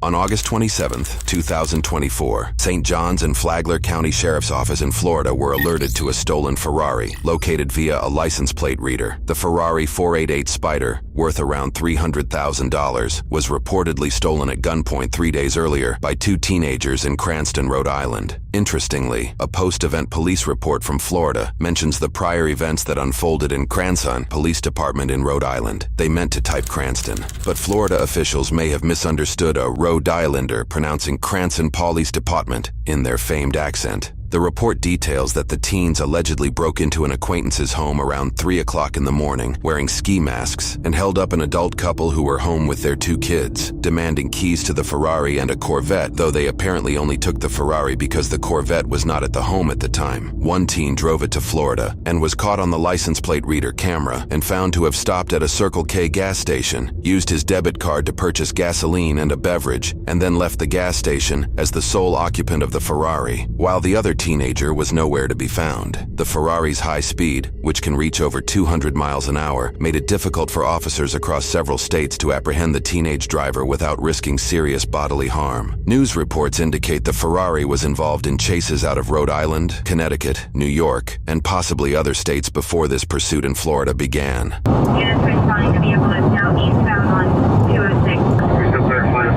On August 27, 2024, St. Johns and Flagler County Sheriff's Office in Florida were alerted to a stolen Ferrari, located via a license plate reader. The Ferrari 488 Spider, worth around $300,000, was reportedly stolen at gunpoint 3 days earlier by two teenagers in Cranston, Rhode Island. Interestingly, a post-event police report from Florida mentions the prior events that unfolded in Cranston Police Department in Rhode Island. They meant to type Cranston, but Florida officials may have misunderstood a Rhode Islander pronouncing Cranston Police Department in their famed accent. The report details that the teens allegedly broke into an acquaintance's home around 3 o'clock in the morning, wearing ski masks, and held up an adult couple who were home with their two kids, demanding keys to the Ferrari and a Corvette, though they apparently only took the Ferrari because the Corvette was not at the home at the time. One teen drove it to Florida and was caught on the license plate reader camera and found to have stopped at a Circle K gas station, used his debit card to purchase gasoline and a beverage, and then left the gas station as the sole occupant of the Ferrari, while the other teenager was nowhere to be found. The Ferrari's high speed, which can reach over 200 miles an hour, made it difficult for officers across several states to apprehend the teenage driver without risking serious bodily harm. News reports indicate the Ferrari was involved in chases out of Rhode Island, Connecticut, New York, and possibly other states before this pursuit in Florida began. Units responding to vehicle is now eastbound on 206. We're still clarifying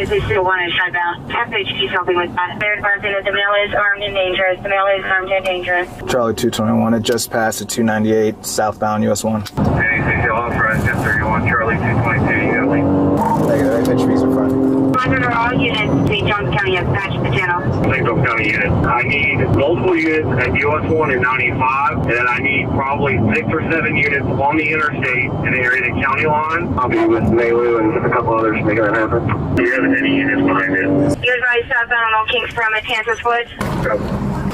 if They still want to shut down. FHP is helping with that. They're advising that the male is armed and dangerous. The male is armed and dangerous. Charlie 221, it just passed at 298 southbound US 1. anything authorized 1031 Charlie 222, you got a lead. Negative, FHP's in front. Monitor all units. St. Johns County has patched the channel. St. Johns County unit. I need multiple units at US 1 and 95, and then I need probably 6 or 7 units on the interstate in the area of the county line. I'll be with Malu and a couple others making that happen. Do you have any units behind it? You're advised southbound on Kings from Kansas Woods.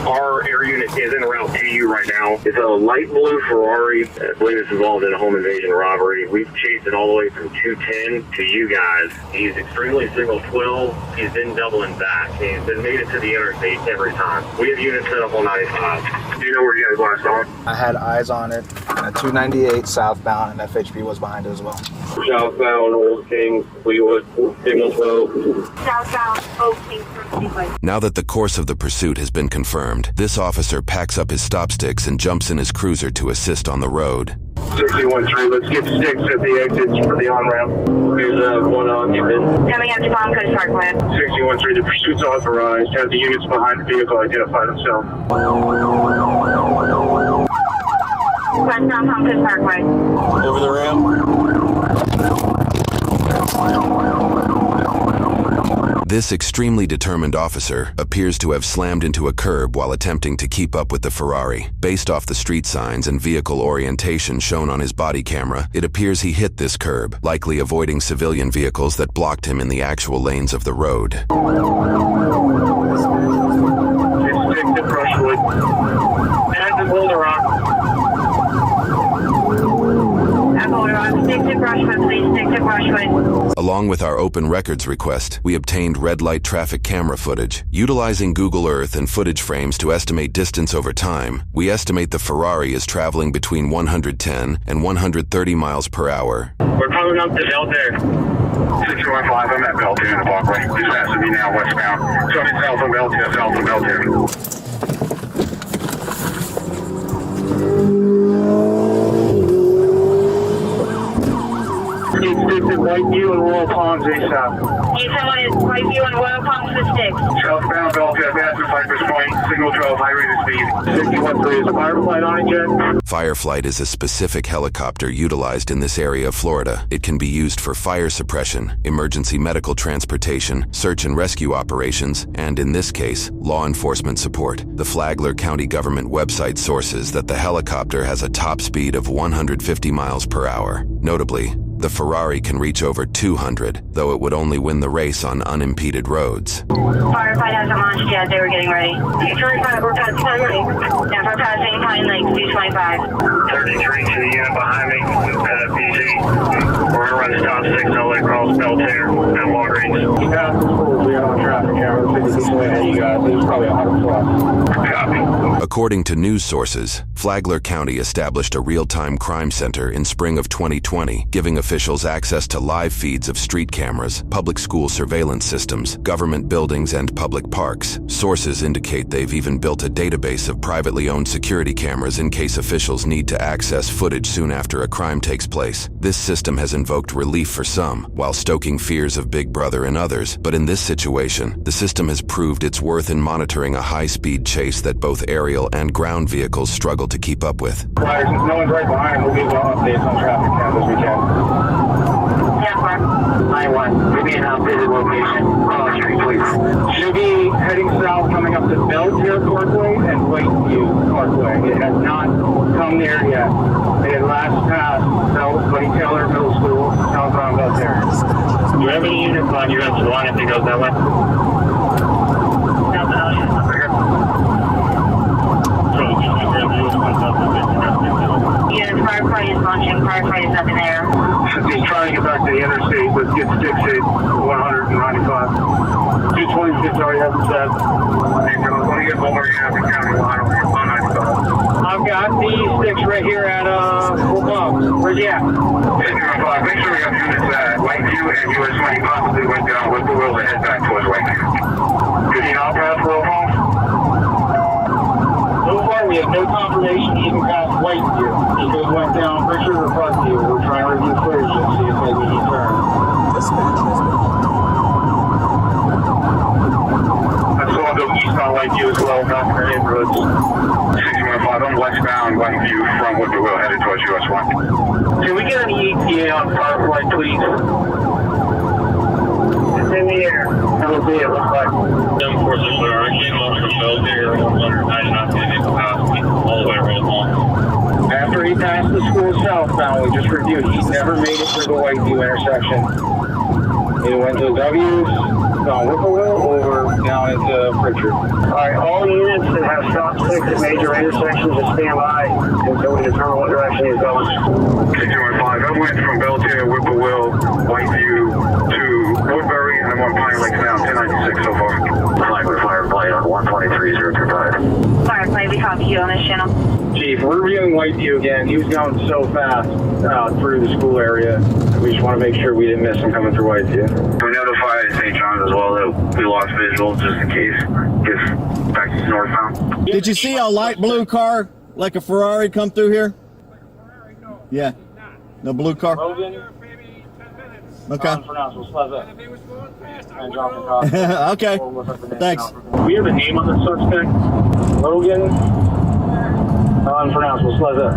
Our air unit is en route to you right now. It's a light blue Ferrari. I believe it's involved in a home invasion robbery. We've chased it all the way from 210 to you guys. He's extremely single 12. He's been doubling back. He's been made it to the interstate every time. We have units set up on 95. Do you know where you guys last saw? I had eyes on it at 298 southbound, and FHP was behind it as well. Southbound, Old King, Fleetwood, signal 12. Southbound Oak Kings from Fleetwood. Now that the course of the pursuit has been confirmed, this officer packs up his stop sticks and jumps in his cruiser to assist on the road. 613, let's get sticks at the exits for the on-ramp. Here's one occupant. Coming up to Palm Coast Parkway. 613, the pursuit's authorized. Have the units behind the vehicle identify themselves. Westbound Palm Coast Parkway. Over the ramp. This extremely determined officer appears to have slammed into a curb while attempting to keep up with the Ferrari. Based off the street signs and vehicle orientation shown on his body camera, it appears he hit this curb, likely avoiding civilian vehicles that blocked him in the actual lanes of the road. It's stick to Brushwood. And the Boulder Rock. Stick to Brushwood, please. Stick to Brushwood. Along with our open records request, we obtained red light traffic camera footage. Utilizing Google Earth and footage frames to estimate distance over time, we estimate the Ferrari is traveling between 110 and 130 miles per hour. We're coming up to Belter. 615, I'm at Belter in the Parkway. Just asking me now westbound. So it's south of Belter, south of Belter. It's sticks at Whiteview and Royal Palms ASAP. Need someone in Whiteview and Royal Palms for sticks. Southbound Belter, advance to Cypress Point, signal 12, high rate of speed. 613, is a Fireflight on it yet? Fireflight is a specific helicopter utilized in this area of Florida. It can be used for fire suppression, emergency medical transportation, search and rescue operations, and in this case, law enforcement support. The Flagler County government website sources that the helicopter has a top speed of 150 miles per hour. Notably, the Ferrari can reach over 200, though it would only win the race on unimpeded roads. Firefight hasn't launched yet. They were getting ready. 225, we're passing Pine Lake. Now we're passing Pine Lake, 225. 33 to the unit behind me, PG. We're gonna run stop signal across Belter at Walgreens. Yeah, we are on traffic camera. This way you guys. It's probably 100 plus. Copy. According to news sources, Flagler County established a real-time crime center in spring of 2020, giving officials officials access to live feeds of street cameras, public school surveillance systems, government buildings, and public parks. Sources indicate they've even built a database of privately owned security cameras in case officials need to access footage soon after a crime takes place. This system has invoked relief for some, while stoking fears of Big Brother in others. But in this situation, the system has proved its worth in monitoring a high-speed chase that both aerial and ground vehicles struggle to keep up with. Since no one's right behind, we'll give updates on traffic count as we can. Yeah, Mark. 9-1. Give me an updated location. Street, please. Should be heading south, coming up to Beltier Parkway and Whiteview Parkway. It has not come there yet. They had last passed Buddy Taylor Middle School, southbound Beltier. Do you have any units on US1 if it goes that way? Yeah, firefight is launching. Firefight is up in there. He's trying to get back to the interstate. Let's get sticks at 195. 226 already has it set. Hey, Joe, let me get over here in County line on 195. I've got these sticks right here at Full Pumps. Where's he at? Hey, 205. Make sure we have units at Whiteview and US 20 possibly went down with the wheel to head back towards Whiteview. 15 off pass, roll call. So far, we have no confirmation even past Whiteview. He just went down Richard or Parkview. We're trying to review footage and see if maybe he turned. I saw him go east on Whiteview as well, back in the neighborhoods. 615 on westbound Whiteview from Whitwell headed towards US 1. Can we get an ETA on Firefly, please? It's in the air. It'll be, it looks like. 746 Ferrari came up from Beltier, 199 minutes past all the way right along. After he passed the school southbound, we just reviewed, he never made it through the Whiteview intersection. He went to W's, down Whippoorwill, or down into Pritchard. Alright, all units that have stop sticks at major intersections just stand by until we determine what direction he's going. 615, I went from Beltier, Whippoorwill, Whiteview to Woodbury, and I'm on Pine Lake now, 1096 so far. Firefly on 123.025. Firefly, we copy you on this channel. Chief, we're reviewing Whiteview again. He was going so fast through the school area. We just want to make sure we didn't miss him coming through Whiteview. We notified St. John's as well that we lost visual just in case. Just back northbound. Did you see a light blue car like a Ferrari come through here? Yeah. No blue car? Okay. Okay. Thanks. We have a name on the suspect. Logan. Unpronounceable. Sleza.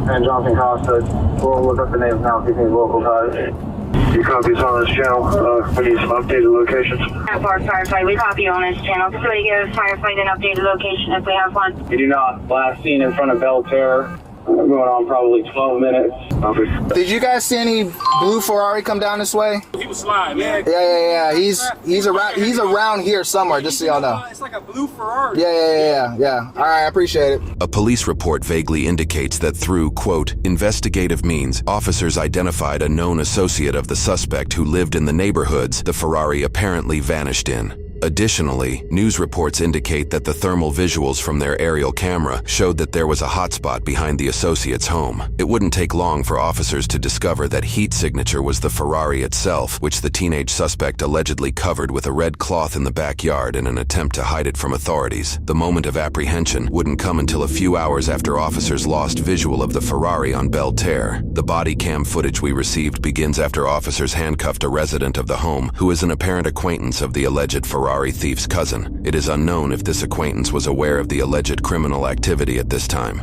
And Jonathan Costa. We'll look up the names now if you think local ties. You copy us on this channel. We need some updated locations. Firefly, we copy you on this channel. So we give Firefly an updated location if we have one. We do not. Last seen in front of Belterre. Going on probably 12 minutes. Did you guys see any blue Ferrari come down this way? He was sliding, man. Yeah. He's around here somewhere, just so y'all know. It's like a blue Ferrari. Yeah. All right, I appreciate it. A police report vaguely indicates that through, quote, investigative means, officers identified a known associate of the suspect who lived in the neighborhoods the Ferrari apparently vanished in. Additionally, news reports indicate that the thermal visuals from their aerial camera showed that there was a hotspot behind the associate's home. It wouldn't take long for officers to discover that heat signature was the Ferrari itself, which the teenage suspect allegedly covered with a red cloth in the backyard in an attempt to hide it from authorities. The moment of apprehension wouldn't come until a few hours after officers lost visual of the Ferrari on Belterre. The body cam footage we received begins after officers handcuffed a resident of the home who is an apparent acquaintance of the alleged Ferrari thief's cousin. It is unknown if this acquaintance was aware of the alleged criminal activity at this time.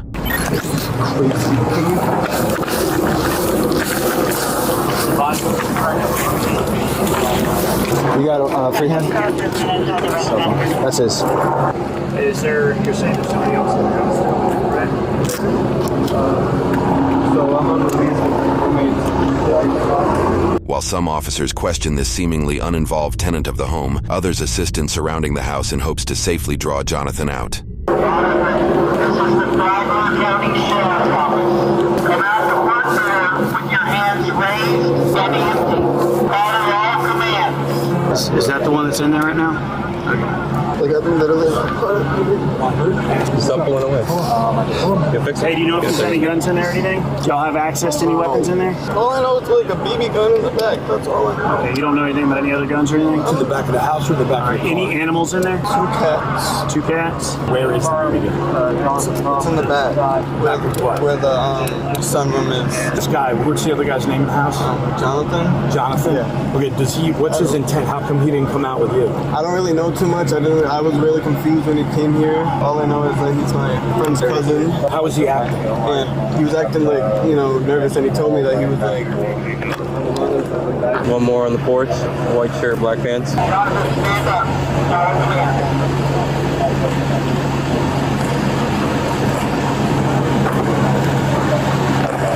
You got a free hand? That's his. Is there, you're saying there's somebody else in the house? Right? So I'm on the While some officers question this seemingly uninvolved tenant of the home, others assist in surrounding the house in hopes to safely draw Jonathan out. This is the Flagler County Sheriff's Office. Come out to work there with your hands raised and empty. Follow all commands. Is that the one that's in there right now? Like, I've been literally Stop pulling away. Hey, do you know if there's any guns in there or anything? Do y'all have access to any weapons in there? all I know is like a BB gun in the back. That's all I know. Okay, you don't know anything about any other guns or anything? To the back of the house or the back of the car? Any animals in there? 2 cats. 2 cats? Where is the BB gun? It's in the back. Where the sunroom is. This guy, what's the other guy's name in the house? Jonathan? Jonathan? Yeah. Okay, what's his intent? How come he didn't come out with you? I don't really know too much. I was really confused when he came here. All I know is that he's my friend's cousin. How was he acting? And he was acting like, nervous, and he told me that he was like... One more on the porch, white shirt, black pants. Jonathan, stand up.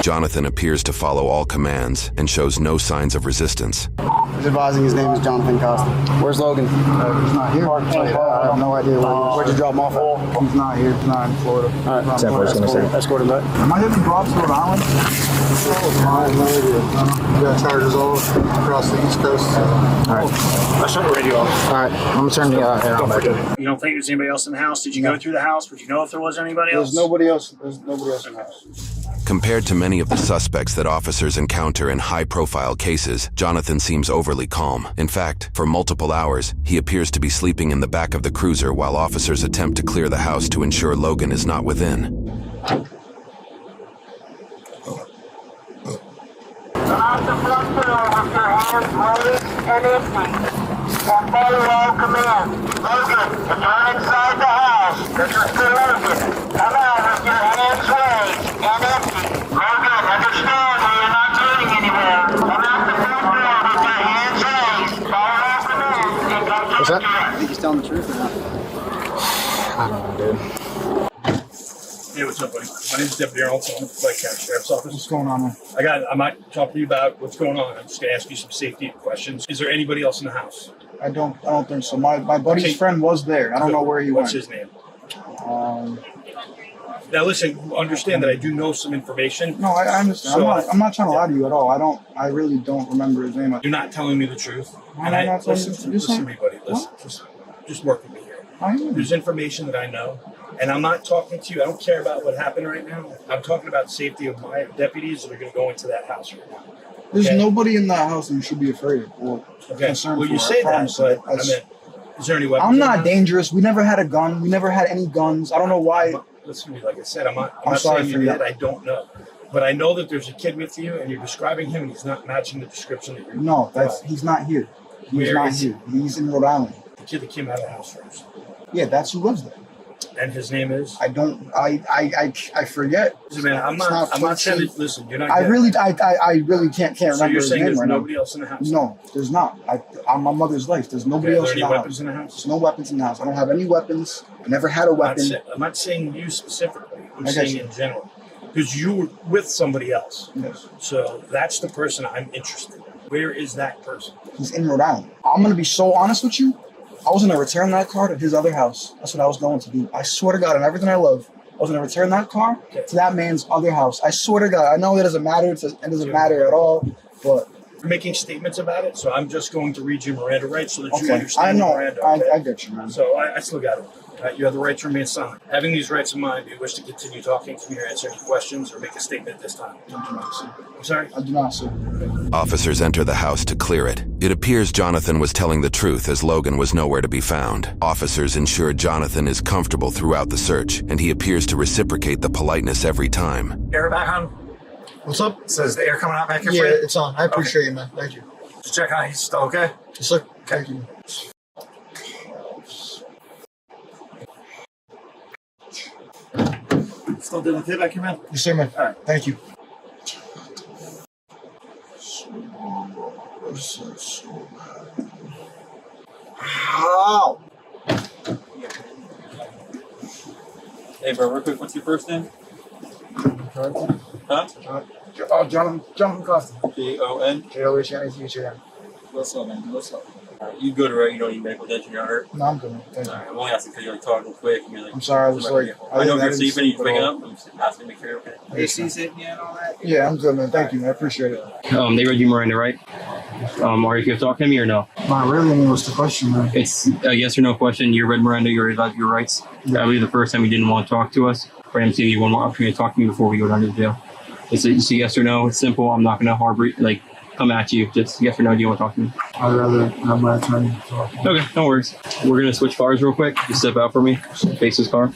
Jonathan appears to follow all commands and shows no signs of resistance. He's advising his name is Jonathan Costa. Where's Logan? He's not here. I have no idea where he is. Where'd you drop him off at? He's not here. He's not in Florida. All right. Same place, gonna say. Escort him back. Am I hitting drops to Rhode Island? I have no idea. We got charges all across the East Coast. All right. Let's shut the radio off. All right. I'm gonna turn the air on back in. You don't think there's anybody else in the house? Did you go through the house? Would you know if there was anybody else? There's nobody else in the house. Compared to many of the suspects that officers encounter in high-profile cases, Jonathan seems overly calm. In fact, for multiple hours, he appears to be sleeping in the back of the cruiser while officers attempt to clear the house to ensure Logan is not within. Come out the front door with your hands raised and empty. And follow all commands. Logan, return inside the house. This is for Logan. Come out with your hands raised and empty. Logan, understand we are not turning anywhere. Come out the front door with your hands raised. Follow all commands and go to What's that? the I think he's telling the truth or not. I don't know, dude. Hey, what's up, buddy? My name's Deputy Arnold. I'm with the County Sheriff's Office. What's going on, man? I might talk to you about what's going on. I'm just going to ask you some safety questions. Is there anybody else in the house? I don't think so. My buddy's friend was there. I don't know where he What's went. his name? Um, Now, listen, understand that I do know some information. no, I understand. So, I'm not trying to lie to you at all. I really don't remember his name. You're not telling me the truth. I'm not telling you the truth. Listen to me, buddy. Listen, just work with me here. There's information that I know, and I'm not talking to you. I don't care about what happened right now. I'm talking about the safety of my deputies that are going to go into that house right now. There's Okay? nobody in that house that you should be afraid of or concerned Well, for. you say I that, promise but you. I mean, is there any weapons? I'm in the not house? dangerous. We never had a gun. We never had any guns. I don't know why. Listen to me, like I said, I'm not sorry saying for you that. did. I don't know. But I know that there's a kid with you, and you're describing him, and he's not matching the description that you're No, he's not here. He's Where not is here. He's in Rhode Island. the kid that came out of the house first. Yeah, that's who lives there. And his name is? I forget. Listen, man, I'm not saying that, listen, you're not I getting really, it. I really can't So remember you're his saying name there's right nobody now. else in the house? No, there's not. I'm my mother's life. There's nobody Okay, are else there in any the weapons house. in the house? There's no weapons in the house. I don't have any weapons. I never had a weapon. I'm not saying you specifically. I'm I got saying you. in general. Because you were with somebody else. Yes. So that's the person I'm interested in. Where is that person? He's in Rhode Island. I'm gonna be so honest with you. I was gonna return that car to his other house. That's what I was going to do. I swear to God, and everything I love, I was gonna return that car to that man's other house. I swear to God. I know it doesn't matter. It doesn't matter at all. But You're making statements about it, so I'm just going to read you Miranda rights so that you okay, understand I know. Miranda. Okay? I get you, man. So I still got it. You have the right to remain silent. Having these rights in mind, do you wish to continue talking to me or answer any questions or make a statement at this time? I do not, sir. I'm sorry? I do not, sir. Officers enter the house to clear it. It appears Jonathan was telling the truth as Logan was nowhere to be found. Officers ensure Jonathan is comfortable throughout the search, and he appears to reciprocate the politeness every time. Air back on. What's up? Says the air coming out back here Yeah, for you? it's on. I appreciate you, man. Thank you. Just check on it. He's still okay? Yes, sir. Thank you. Still doing okay back here, man? Yes, sir, man. All right. Thank you. Ow! Hey, bro, real quick, what's your first name? Huh? Jonathan Costa. Jon? J-O-H-N-A-T-H-A-N. What's up, man? What's up? Alright, you good, right? You don't need medical attention, you're hurt? No, I'm good, man. Thank you. Alright, I'm only asking because you're like talking quick and you're like... I'm sorry, I was like... I know you're didn't sleeping and you're sleep waking at all. up. I'm just asking to make sure you're okay. AC's hitting you and all that? Yeah, I'm good, man. Thank you, man. I appreciate it. They read you Miranda, right? Are you here to talk to me or no? Not really. I mean, what's the question, man? It's a yes or no question. You read Miranda, you read your rights. I believe the first time you didn't want to talk to us, but I'm giving you one more opportunity to talk to me before we go down to jail. It's a yes or no. It's simple. I'm not going to harbor, come at you. Just yes or no. Do you want to talk to me? I'd rather have my attorney talk. Okay, no worries. We're going to switch cars real quick. Just step out for me. Face his car.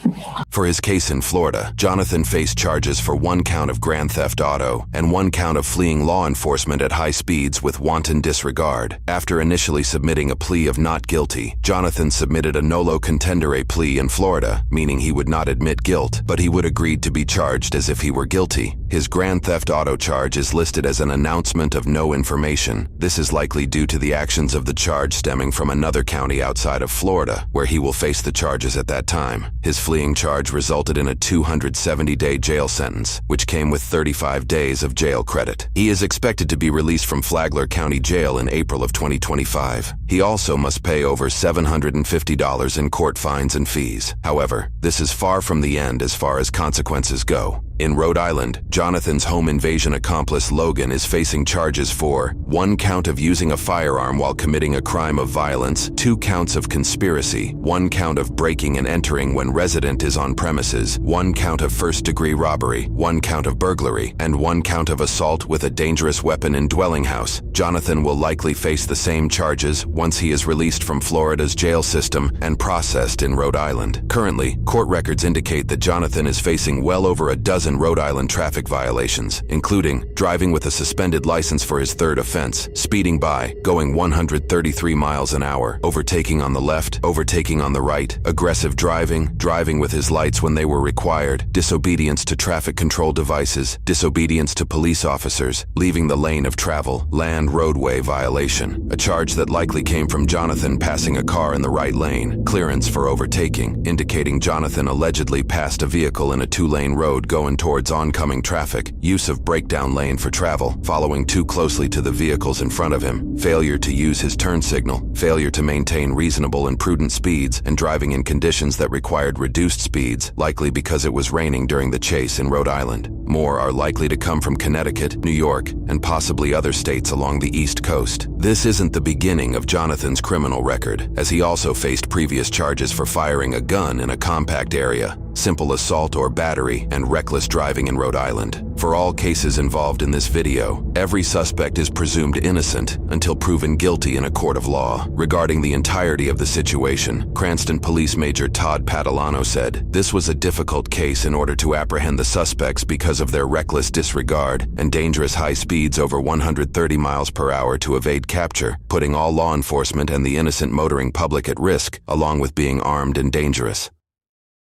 For his case in Florida, Jonathan faced charges for 1 count of grand theft auto and 1 count of fleeing law enforcement at high speeds with wanton disregard. After initially submitting a plea of not guilty, Jonathan submitted a nolo contendere plea in Florida, meaning he would not admit guilt, but he would agree to be charged as if he were guilty. His grand theft auto charge is listed as an announcement of no information. This is likely due to the actions of the charge stemming from another county outside of Florida, where he will face the charges at that time. His fleeing charge resulted in a 270-day jail sentence, which came with 35 days of jail credit. He is expected to be released from Flagler County Jail in April of 2025. He also must pay over $750 in court fines and fees. However, this is far from the end as far as consequences go. In Rhode Island, Jonathan's home invasion accomplice Logan is facing charges for 1 count of using a firearm while committing a crime of violence, 2 counts of conspiracy, 1 count of breaking and entering when resident is on premises, 1 count of first-degree robbery, 1 count of burglary, and 1 count of assault with a dangerous weapon in dwelling house. Jonathan will likely face the same charges once he is released from Florida's jail system and processed in Rhode Island. Currently, court records indicate that Jonathan is facing well over a dozen Rhode Island traffic violations, including driving with a suspended license for his 3rd offense, speeding by, going 133 miles an hour, overtaking on the left, overtaking on the right, aggressive driving, driving with his lights when they were required, disobedience to traffic control devices, disobedience to police officers, leaving the lane of travel, land roadway violation, a charge that likely came from Jonathan passing a car in the right lane, clearance for overtaking, indicating Jonathan allegedly passed a vehicle in a 2-lane road going towards oncoming traffic, use of breakdown lane for travel, following too closely to the vehicles in front of him, failure to use his turn signal, failure to maintain reasonable and prudent speeds, and driving in conditions that required reduced speeds, likely because it was raining during the chase in Rhode Island. More are likely to come from Connecticut, New York, and possibly other states along the East Coast. This isn't the beginning of Jonathan's criminal record, as he also faced previous charges for firing a gun in a compact area, simple assault or battery, and reckless driving in Rhode Island. For all cases involved in this video, every suspect is presumed innocent until proven guilty in a court of law. Regarding the entirety of the situation, Cranston Police Major Todd Padalano said, "This was a difficult case in order to apprehend the suspects because of their reckless disregard and dangerous high speeds over 130 miles per hour to evade capture, putting all law enforcement and the innocent motoring public at risk, along with being armed and dangerous."